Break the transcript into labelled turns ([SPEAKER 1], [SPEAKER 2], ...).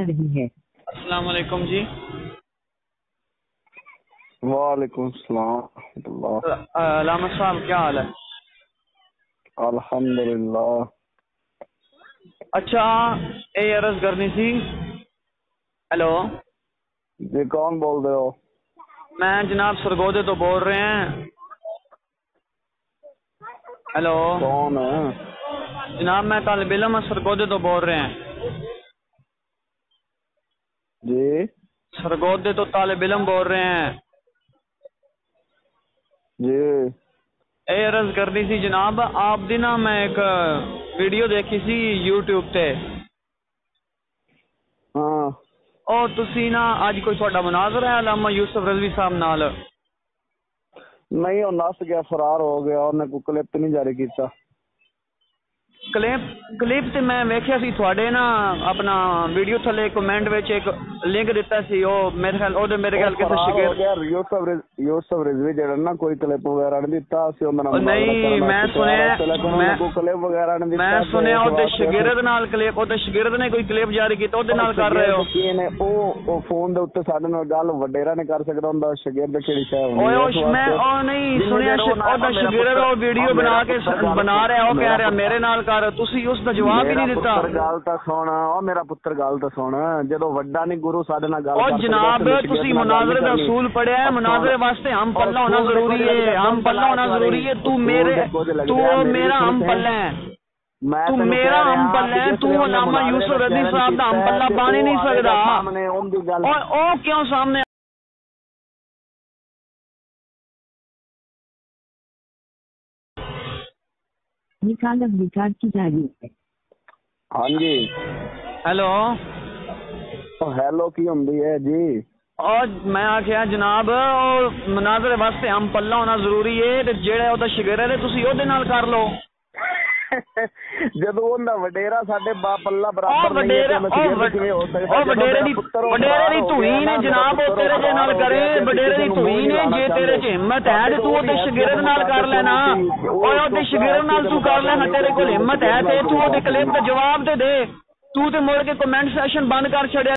[SPEAKER 1] रही है।
[SPEAKER 2] अस्सलाम वालेकुम जी।
[SPEAKER 3] वालेकुम सलाम।
[SPEAKER 2] अलामा साहब क्या हाल है?
[SPEAKER 3] अल्हम्दुलिल्लाह।
[SPEAKER 2] अच्छा, ये अर्ज करनी थी। हेलो
[SPEAKER 3] जी कौन बोल रहे हो?
[SPEAKER 2] मैं जनाब सरगोदे तो बोल रहे हैं। हेलो
[SPEAKER 3] कौन है?
[SPEAKER 2] जनाब मैं तालिब इल्म सरगोदे तो बोल रहे हैं।
[SPEAKER 3] जी
[SPEAKER 2] सरगोदे तो तालिब इल्म बोल रहे हैं
[SPEAKER 3] जी।
[SPEAKER 2] ये अर्ज करनी थी जनाब, आप दी ना मैं एक वीडियो देखी सी यूट्यूब ते
[SPEAKER 3] हाँ
[SPEAKER 2] और तुसी ना अज कोई थोड़ा मुनाजरा है अलामा यूसुफ रजवी साहब नाल?
[SPEAKER 3] नहीं वो नस गया, फरार हो गया, उन्हें कोई क्लिप नहीं जारी किया।
[SPEAKER 2] क्लिप ते मैं वेखिया सी थोड़े ना अपना वीडियो थले कमेंट विच एक लिंक दिता सी, ओ मेरे ख्याल ओदे मेरे ख्याल किसी शिगिर
[SPEAKER 3] यूसुफ रिजवी जेड़ा ना कोई क्लिप वगैरह नहीं दिता सी उन्हां नाल।
[SPEAKER 2] नहीं मैं सुनया
[SPEAKER 3] कोई क्लिप वगैरह नहीं दिता।
[SPEAKER 2] मैं सुनया ओदे शिगिरद नाल क्लिप, ओदे शिगिरद ने कोई क्लिप जारी कीता, ओदे नाल कर रहे हो?
[SPEAKER 3] ने ओ फोन दे उत्ते साडे नाल गल वडेरा ने कर सकदा हुंदा, शिगिरद केड़ी शय होंदी
[SPEAKER 2] ओए मैं ओ नहीं सुनया ओदा शिगिरद ओ वीडियो बना के बना रहा है, ओ कह रहा मेरे नाल कर, तुसी उस दा जवाब ही नहीं दिता।
[SPEAKER 3] गल तां सुण, ओ मेरा पुत्र गल तां सुण, जदों वड्डा नहीं गुरु साडे नाल गल
[SPEAKER 2] कर सकदा। ओ जनाब तुसी मुनाजरे दा असूल पढ़िया है, मुनाजरे वास्ते हम पल्ला होना जरूरी है, हम पल्ला होना जरूरी है। तू मेरा हम पल्ला है, तू मेरा हम पल्ला है, तू अलामा यूसुफ रज़ी साहब दा हम पल्ला बन ही नहीं सकदा। और ओ क्यों सामने
[SPEAKER 1] निकाल विचार की जा रही है।
[SPEAKER 3] हाँ जी
[SPEAKER 2] हेलो
[SPEAKER 3] हेलो की होंदी है जी?
[SPEAKER 2] और मैं आख्या जनाब मुनाजरे वास्ते हम पल्ला होना जरूरी है, ते जेड़ा ओदा शिगिरद है तुसी ओदे नाल कर लो।
[SPEAKER 3] ਜਦੋਂ ਉਹਦਾ ਵਡੇਰਾ ਸਾਡੇ ਬਾਪ ਪੱਲਾ ਬਰਾਬਰ ਨਹੀਂ ਹੈ ਤੇ ਕਿਵੇਂ ਹੋ ਸਕਦਾ?
[SPEAKER 2] ਉਹ ਵਡੇਰੇ ਦੀ ਧੂਈ ਨੇ ਜਨਾਬ, ਉਹ ਤੇਰੇ ਜੇ ਨਾਲ ਕਰੇ, ਵਡੇਰੇ ਦੀ ਧੂਈ ਨੇ, ਜੇ ਤੇਰੇ ਚ ਹਿੰਮਤ ਹੈ ਤੇ ਤੂੰ ਉਹਦੇ ਸ਼ਾਗਿਰਦ ਨਾਲ ਕਰ ਲੈਣਾ। ਓਏ ਉਹਦੇ ਸ਼ਾਗਿਰਦ ਨਾਲ ਤੂੰ ਕਰ ਲੈਣਾ, ਤੇਰੇ ਕੋਲ ਹਿੰਮਤ ਹੈ ਤੇ ਤੂੰ ਉਹਦੇ ਕਲਿੱਪ ਦਾ ਜਵਾਬ ਤੇ ਦੇ। ਤੂੰ ਤੇ ਮੁੜ ਕੇ ਕਮੈਂਟ ਸੈਸ਼ਨ ਬੰਦ ਕਰ ਛੱਡਿਆ।